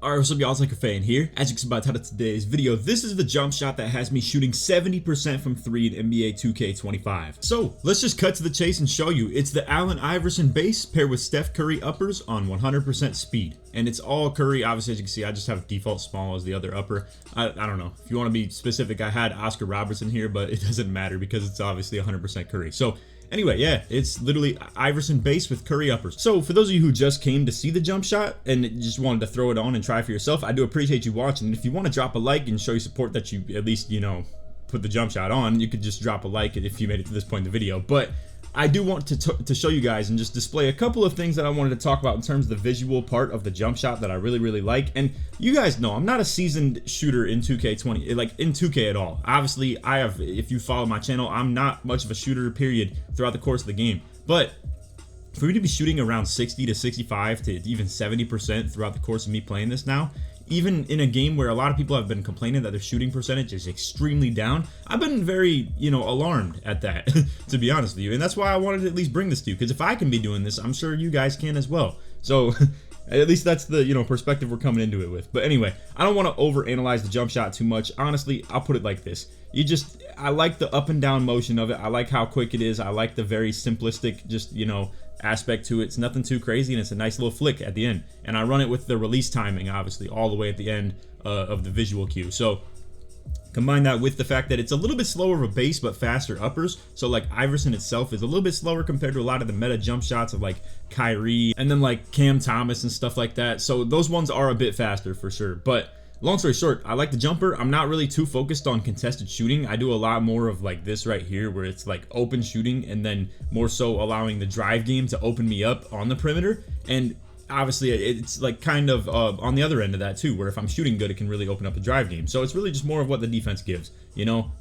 Alright, what's up y'all, it's LakerFan here. As you can see by the title of today's video, this is the jump shot that has me shooting 70% from 3 in NBA 2K25. So, let's just cut to the chase and show you. It's the Allen Iverson base paired with Steph Curry uppers on 100% speed. And it's all Curry. Obviously, as you can see, I just have default small as the other upper. I don't know. If you want to be specific, I had Oscar Robertson here, but it doesn't matter because it's obviously 100% Curry. So, anyway, yeah, it's literally Iverson base with Curry uppers. So for those of you who just came to see the jump shot and just wanted to throw it on and try for yourself, I do appreciate you watching. And if you want to drop a like and show your support that you at least, you know, put the jump shot on, you could just drop a like if you made it to this point in the video. But I do want to show you guys and just display a couple of things that I wanted to talk about in terms of the visual part of the jump shot that I really like. And you guys know I'm not a seasoned shooter in 2K20, like in 2K at all. Obviously, if you follow my channel, I'm not much of a shooter period throughout the course of the game. But for me to be shooting around 60 to 65 to even 70% throughout the course of me playing this now, even in a game where a lot of people have been complaining that their shooting percentage is extremely down, I've been very, alarmed at that, to be honest with you. And that's why I wanted to at least bring this to you, because if I can be doing this, I'm sure you guys can as well. So at least that's the, perspective we're coming into it with. But anyway, I don't want to overanalyze the jump shot too much. Honestly, I'll put it like this. I like the up and down motion of it. I like how quick it is. I like the very simplistic, aspect to it. It's nothing too crazy, and it's a nice little flick at the end. And I run it with the release timing, obviously, all the way at the end of the visual cue. So combine that with the fact that it's a little bit slower of a base but faster uppers. So like Iverson itself is a little bit slower compared to a lot of the meta jump shots of like Kyrie and then like Cam Thomas and stuff like that. So those ones are a bit faster for sure. But long story short, I like the jumper. I'm not really too focused on contested shooting. I do a lot more of like this right here where it's like open shooting and then more so allowing the drive game to open me up on the perimeter. And obviously it's like kind of on the other end of that too, where if I'm shooting good, it can really open up the drive game. So it's really just more of what the defense gives,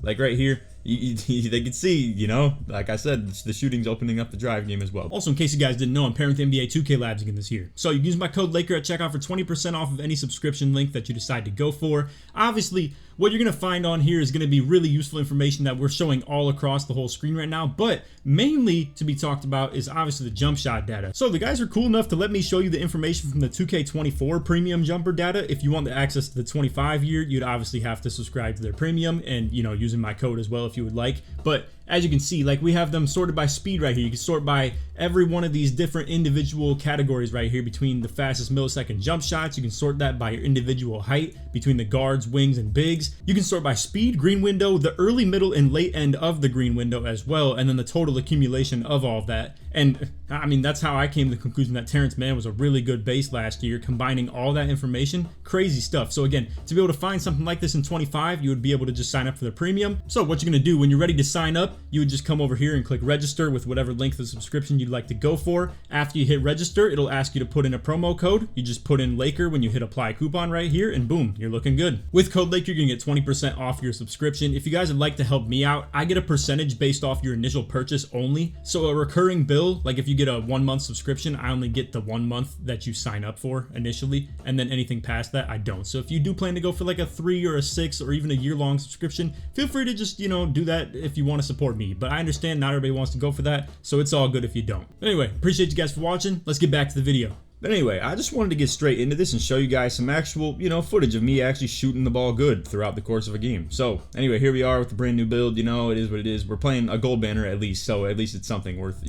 like right here. They can see, like I said, the shooting's opening up the drive game as well. Also, in case you guys didn't know, I'm pairing with NBA 2K Labs again this year. So you can use my code Laker at checkout for 20% off of any subscription link that you decide to go for. Obviously, what you're going to find on here is going to be really useful information that we're showing all across the whole screen right now, but mainly to be talked about is obviously the jump shot data. So the guys are cool enough to let me show you the information from the 2K24 premium jumper data. If you want the access to the 25 year, you'd obviously have to subscribe to their premium and, using my code as well if you would like. But as you can see, like we have them sorted by speed right here. You can sort by every one of these different individual categories right here between the fastest millisecond jump shots. You can sort that by your individual height between the guards, wings, and bigs. You can sort by speed, green window, the early, middle, and late end of the green window as well, and then the total accumulation of all of that. And I mean, that's how I came to the conclusion that Terrence Mann was a really good base last year, combining all that information. Crazy stuff. So again, to be able to find something like this in 25, you would be able to just sign up for the premium. So what you're going to do when you're ready to sign up, you would just come over here and click register with whatever length of subscription you'd like to go for. After you hit register, it'll ask you to put in a promo code. You just put in Laker when you hit apply coupon right here, and boom, you're looking good. With code Laker, you're going to get 20% off your subscription. If you guys would like to help me out, I get a percentage based off your initial purchase only. So a recurring bill, like if you get a 1 month subscription, I only get the 1 month that you sign up for initially, and then anything past that, I don't. So if you do plan to go for like a 3 or a 6 or even a year-long subscription, feel free to just, do that if you want to support me. But I understand not everybody wants to go for that, so it's all good if you don't. Anyway, appreciate you guys for watching. Let's get back to the video. But anyway, I just wanted to get straight into this and show you guys some actual, footage of me actually shooting the ball good throughout the course of a game. So anyway, here we are with the brand new build. It is what it is. We're playing a gold banner at least, so at least it's something worth,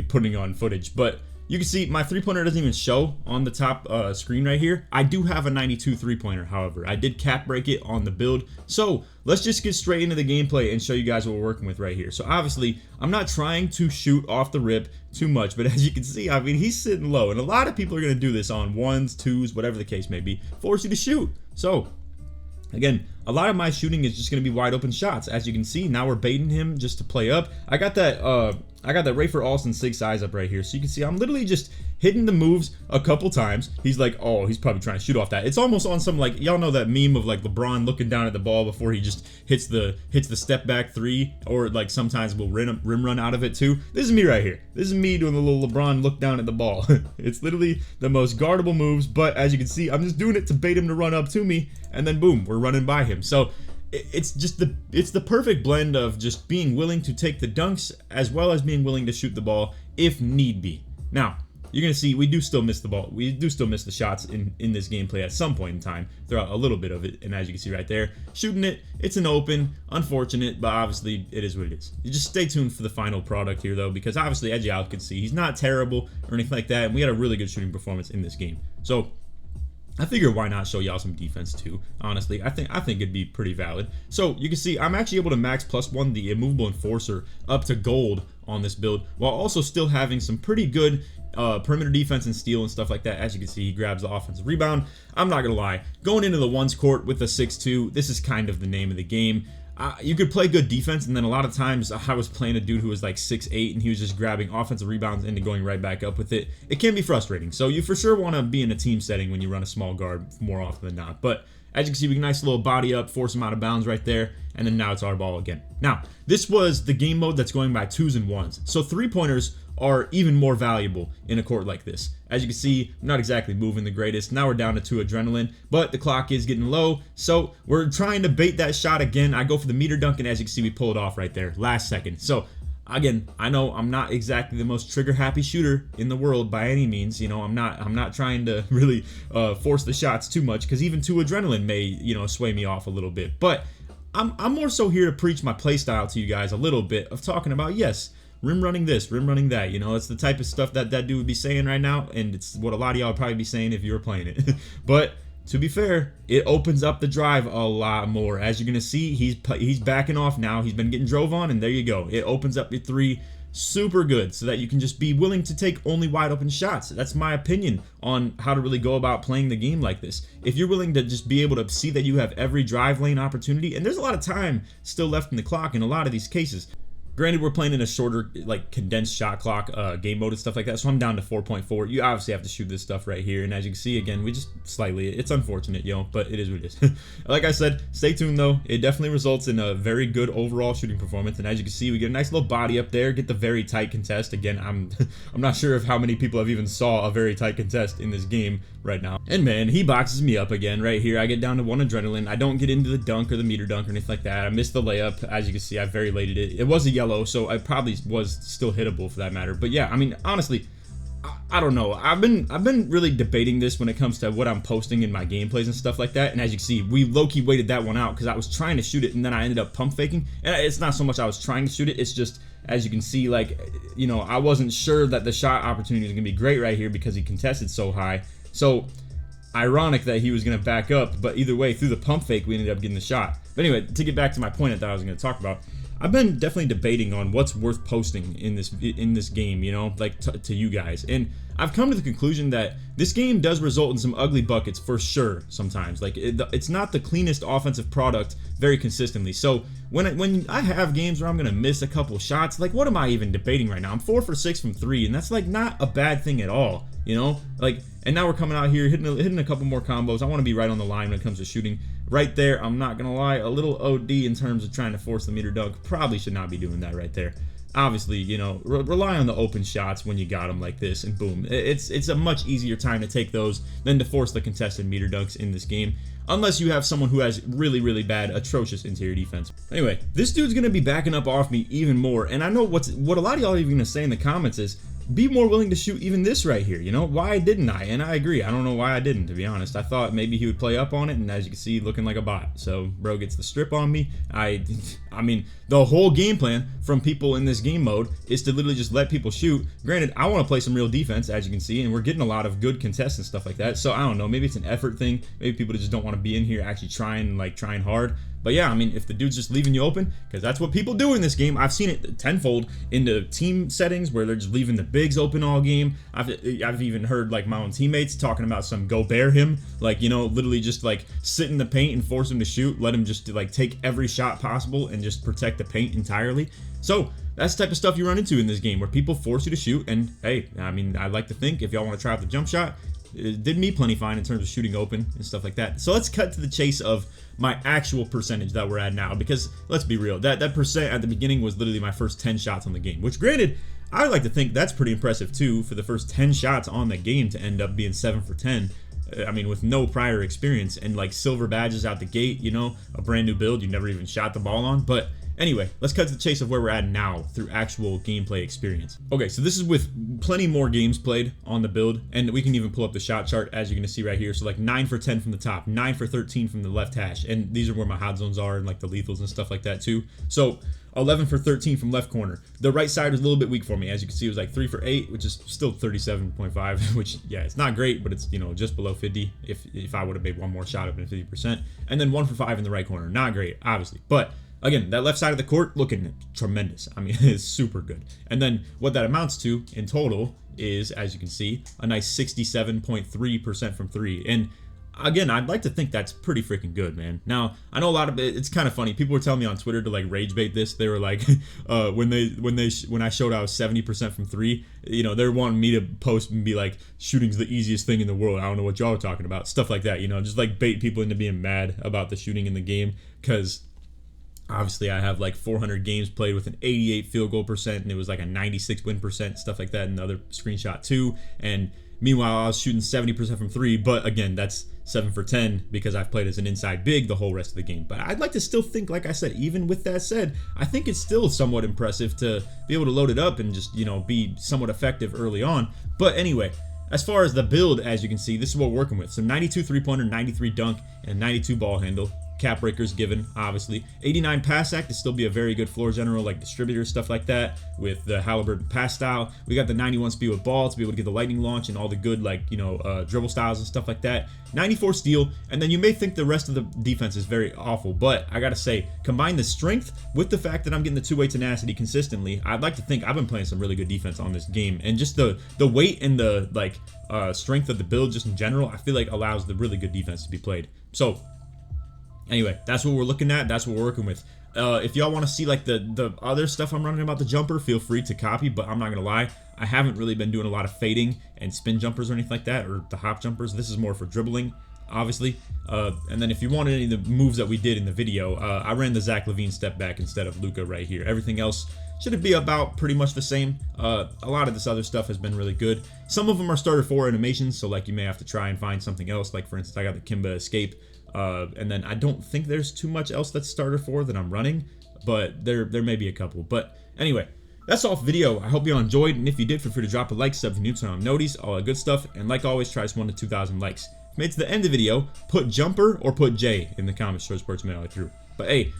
putting on footage. But you can see my three-pointer doesn't even show on the top screen right here. I do have a 92 three-pointer, however. I did cap break it on the build. So let's just get straight into the gameplay and show you guys what we're working with right here. So obviously, I'm not trying to shoot off the rip too much, but as you can see, I mean, he's sitting low. And a lot of people are going to do this on 1s, 2s, whatever the case may be, force you to shoot. So again, a lot of my shooting is just going to be wide open shots. As you can see, now we're baiting him just to play up. I got that Rafer Alston 6 size up right here. So you can see I'm literally just hitting the moves a couple times. He's like, oh, he's probably trying to shoot off that. It's almost on some, like, y'all know that meme of like LeBron looking down at the ball before he just hits the step back 3, or like sometimes we'll rim run out of it too. This is me right here. This is me doing the little LeBron look down at the ball. It's literally the most guardable moves, but as you can see, I'm just doing it to bait him to run up to me, and then boom, we're running by him. So it's the perfect blend of just being willing to take the dunks as well as being willing to shoot the ball if need be. Now, you're gonna see we do still miss the ball. We do still miss the shots in this gameplay at some point in time throughout a little bit of it. And as you can see right there, shooting it, it's an open, unfortunate, but obviously it is what it is. You just stay tuned for the final product here though, because obviously as y'all can see, he's not terrible or anything like that, and we had a really good shooting performance in this game. So I figure why not show y'all some defense too. Honestly, I think it'd be pretty valid. So you can see I'm actually able to max +1 the immovable enforcer up to gold on this build, while also still having some pretty good perimeter defense and steal and stuff like that. As you can see, he grabs the offensive rebound. I'm not gonna lie, going into the ones court with a 6'2", this is kind of the name of the game. You could play good defense, and then a lot of times I was playing a dude who was like 6'8", and he was just grabbing offensive rebounds and going right back up with it. It can be frustrating, so you for sure want to be in a team setting when you run a small guard more often than not. But as you can see, we can nice little body up, force him out of bounds right there, and then now it's our ball again. Now, this was the game mode that's going by 2s and 1s, so 3-pointers are even more valuable in a court like this. As you can see, I'm not exactly moving the greatest. Now we're down to 2 adrenaline, but the clock is getting low, so we're trying to bait that shot again. I go for the meter dunk, and as you can see, we pull it off right there, last second. So again, I know I'm not exactly the most trigger happy shooter in the world by any means. You know, I'm not trying to really force the shots too much, because even 2 adrenaline may, you know, sway me off a little bit. But I'm more so here to preach my play style to you guys a little bit, of talking about, yes, rim running this, rim running that. You know, it's the type of stuff that dude would be saying right now, and it's what a lot of y'all would probably be saying if you were playing it. But to be fair, it opens up the drive a lot more. As you're gonna see, he's backing off now. He's been getting drove on, and there you go. It opens up your 3 super good, so that you can just be willing to take only wide open shots. That's my opinion on how to really go about playing the game like this. If you're willing to just be able to see that you have every drive lane opportunity, and there's a lot of time still left in the clock in a lot of these cases. Granted, we're playing in a shorter, like, condensed shot clock game mode and stuff like that, so I'm down to 4.4. You obviously have to shoot this stuff right here, and as you can see, again, we just slightly, it's unfortunate, yo, but it is what it is. Like I said, stay tuned, though. It definitely results in a very good overall shooting performance, and as you can see, we get a nice little body up there, get the very tight contest. Again, I'm not sure of how many people have even saw a very tight contest in this game right now. And man, he boxes me up again right here. I get down to 1 adrenaline. I don't get into the dunk or the meter dunk or anything like that. I missed the layup. As you can see, I very lated it. It was a yellow, so I probably was still hittable for that matter. But yeah, I mean, honestly, I don't know. I've been really debating this when it comes to what I'm posting in my gameplays and stuff like that. And as you can see, we low-key waited that one out because I was trying to shoot it, and then I ended up pump faking. And it's not so much I was trying to shoot it, it's just, as you can see, like, you know, I wasn't sure that the shot opportunity was gonna be great right here because he contested so high. So ironic that he was going to back up, but either way, through the pump fake, we ended up getting the shot. But anyway, to get back to my point that I was going to talk about, I've been definitely debating on what's worth posting in this game, you know, like to you guys. And I've come to the conclusion that this game does result in some ugly buckets for sure sometimes. Like, it's not the cleanest offensive product very consistently. So when I have games where I'm going to miss a couple shots, like, what am I even debating right now? I'm 4 for 6 from 3, and that's, like, not a bad thing at all, you know? Like, and now we're coming out here hitting a couple more combos. I want to be right on the line when it comes to shooting. Right there, I'm not going to lie, a little OD in terms of trying to force the meter dunk. Probably should not be doing that right there. Obviously, you know, rely on the open shots when you got them like this, and boom. It's a much easier time to take those than to force the contested meter dunks in this game, unless you have someone who has really, really bad, atrocious interior defense. Anyway, this dude's going to be backing up off me even more, and I know what a lot of y'all are even going to say in the comments is, be more willing to shoot even this right here, you know? Why didn't I? And I agree. I don't know why I didn't, to be honest. I thought maybe he would play up on it, and as you can see, looking like a bot. So, bro gets the strip on me. I mean, the whole game plan from people in this game mode is to literally just let people shoot. Granted, I want to play some real defense, as you can see, and we're getting a lot of good contests and stuff like that. So, I don't know. Maybe it's an effort thing. Maybe people just don't want to be in here actually trying hard. But yeah, I mean, if the dude's just leaving you open, because that's what people do in this game. I've seen it tenfold into team settings where they're just leaving the bigs open all game. I've even heard, like, my own teammates talking about some go bear him, like, you know, literally just, like, sit in the paint and force him to shoot, let him just, like, take every shot possible and just protect the paint entirely. So that's the type of stuff you run into in this game, where people force you to shoot. And hey, I mean, I'd like to think if y'all want to try out the jump shot, it did me plenty fine in terms of shooting open and stuff like that. So let's cut to the chase of my actual percentage that we're at now, because let's be real, that percent at the beginning was literally my first 10 shots on the game, which granted, I would like to think that's pretty impressive too, for the first 10 shots on the game to end up being 7 for 10. I mean, with no prior experience and like silver badges out the gate, you know, a brand new build you never even shot the ball on. But anyway, let's cut to the chase of where we're at now through actual gameplay experience. Okay, so this is with plenty more games played on the build, and we can even pull up the shot chart as you're gonna see right here. So like 9 for 10 from the top, 9 for 13 from the left hash, and these are where my hot zones are and like the lethals and stuff like that too. So 11 for 13 from left corner. The right side was a little bit weak for me. As you can see, it was like 3 for 8, which is still 37.5, which, yeah, it's not great, but it's, you know, just below 50. If I would have made one more shot, it would have been 50%. And then 1 for 5 in the right corner. Not great, obviously. But again, that left side of the court looking tremendous. I mean, it's super good. And then what that amounts to in total is, as you can see, a nice 67.3% from 3. And again, I'd like to think that's pretty freaking good, man. Now, I know a lot of it's kind of funny. People were telling me on Twitter to like rage bait this. They were like, when I showed I was 70% from 3, you know, they're wanting me to post and be like, shooting's the easiest thing in the world. I don't know what y'all are talking about. Stuff like that, you know, just like bait people into being mad about the shooting in the game, because obviously I have like 400 games played with an 88 field goal percent, and it was like a 96 win percent, stuff like that in the other screenshot too. And meanwhile, I was shooting 70% from 3, but again, that's 7 for 10 because I've played as an inside big the whole rest of the game. But I'd like to still think, like I said, even with that said, I think it's still somewhat impressive to be able to load it up and just, you know, be somewhat effective early on. But anyway, as far as the build, as you can see, this is what we're working with. So 92 three-pointer, 93 dunk, and 92 ball handle. Cap breakers given, obviously. 89 pass act to still be a very good floor general, like distributor, stuff like that, with the Halliburton pass style. We got the 91 speed with ball to be able to get the lightning launch and all the good, like, you know, dribble styles and stuff like that. 94 steal, and then you may think the rest of the defense is very awful, but I gotta say, combine the strength with the fact that I'm getting the two-way tenacity consistently, I'd like to think I've been playing some really good defense on this game, and just the weight and the like strength of the build just in general, I feel like allows the really good defense to be played. So anyway, that's what we're looking at. That's what we're working with. If y'all want to see like the other stuff I'm running about the jumper, feel free to copy, but I'm not gonna lie, I haven't really been doing a lot of fading and spin jumpers or anything like that, or the hop jumpers. This is more for dribbling, obviously. And then if you wanted any of the moves that we did in the video, I ran the Zach LaVine step back instead of Luka right here. Everything else should be about pretty much the same. A lot of this other stuff has been really good. Some of them are starter 4 animations, so like you may have to try and find something else. Like for instance, I got the Kimba escape. And then I don't think there's too much else that's starter 4 that I'm running, but there may be a couple. But anyway, that's all for video. I hope you all enjoyed, and if you did, feel free to drop a like, sub if you're new, turn on noties, all that good stuff, and like always, try this 1 to 2,000 likes. If you made it to the end of the video, put jumper or put J in the comments, short sports mail through. But hey,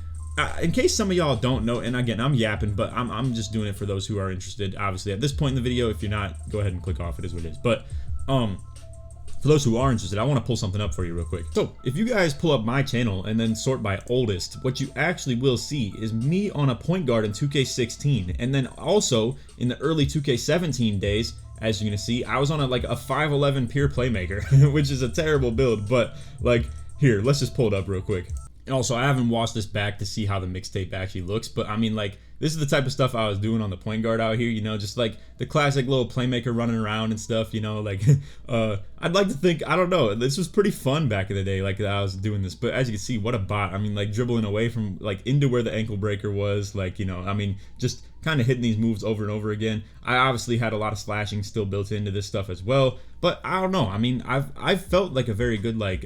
in case some of y'all don't know, and again, I'm yapping, but I'm just doing it for those who are interested. Obviously, at this point in the video, if you're not, go ahead and click off. It is what it is. But for those who are interested, I want to pull something up for you real quick. So if you guys pull up my channel and then sort by oldest, what you actually will see is me on a point guard in 2K16, and then also in the early 2K17 days, as you're gonna see, I was on like a 5'11" pure playmaker, which is a terrible build, but like here, let's just pull it up real quick. And also, I haven't watched this back to see how the mixtape actually looks, but I mean, like, this is the type of stuff I was doing on the point guard out here, you know, just like the classic little playmaker running around and stuff, you know, like, I'd like to think, I don't know, this was pretty fun back in the day, like, that I was doing this, but as you can see, what a bot. I mean, like, dribbling away from, like, into where the ankle breaker was, like, you know, I mean, just kind of hitting these moves over and over again. I obviously had a lot of slashing still built into this stuff as well, but I don't know, I mean, I've felt like a very good, like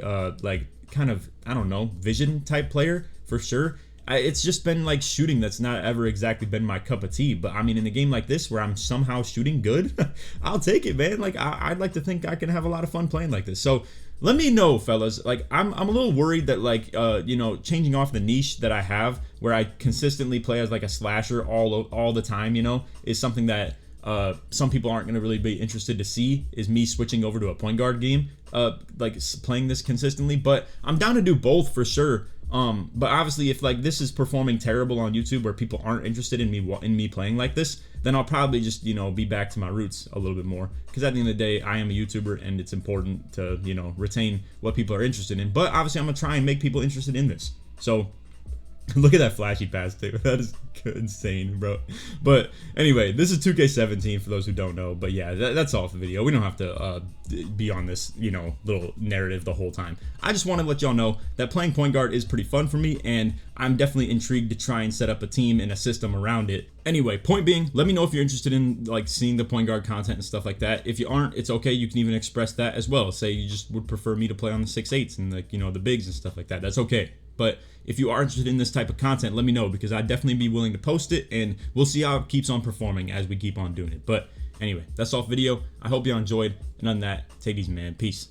kind of, I don't know, vision type player for sure. It's just been like shooting that's not ever exactly been my cup of tea, but I mean, in a game like this where I'm somehow shooting good, I'll take it, man. Like I'd like to think I can have a lot of fun playing like this. So let me know, fellas. Like I'm a little worried that like you know, changing off the niche that I have where I consistently play as like a slasher all the time, you know, is something that some people aren't going to really be interested to see, is me switching over to a point guard game, like playing this consistently. But I'm down to do both for sure. But obviously, if like this is performing terrible on YouTube where people aren't interested in me playing like this, then I'll probably just, you know, be back to my roots a little bit more, because at the end of the day, I am a YouTuber and it's important to, you know, retain what people are interested in. But obviously, I'm gonna try and make people interested in this. So look at that flashy pass too. That is insane, bro. But anyway, this is 2K17 for those who don't know. But yeah, that's all for the video. We don't have to be on this, you know, little narrative the whole time. I just want to let y'all know that playing point guard is pretty fun for me, and I'm definitely intrigued to try and set up a team and a system around it. Anyway, point being, let me know if you're interested in like seeing the point guard content and stuff like that. If you aren't, it's okay. You can even express that as well. Say you just would prefer me to play on the 6'8s and, like, you know, the bigs and stuff like that. That's okay. But if you are interested in this type of content, let me know, because I'd definitely be willing to post it, and we'll see how it keeps on performing as we keep on doing it. But anyway, that's all for video. I hope y'all enjoyed, and on that, take it easy, man. Peace.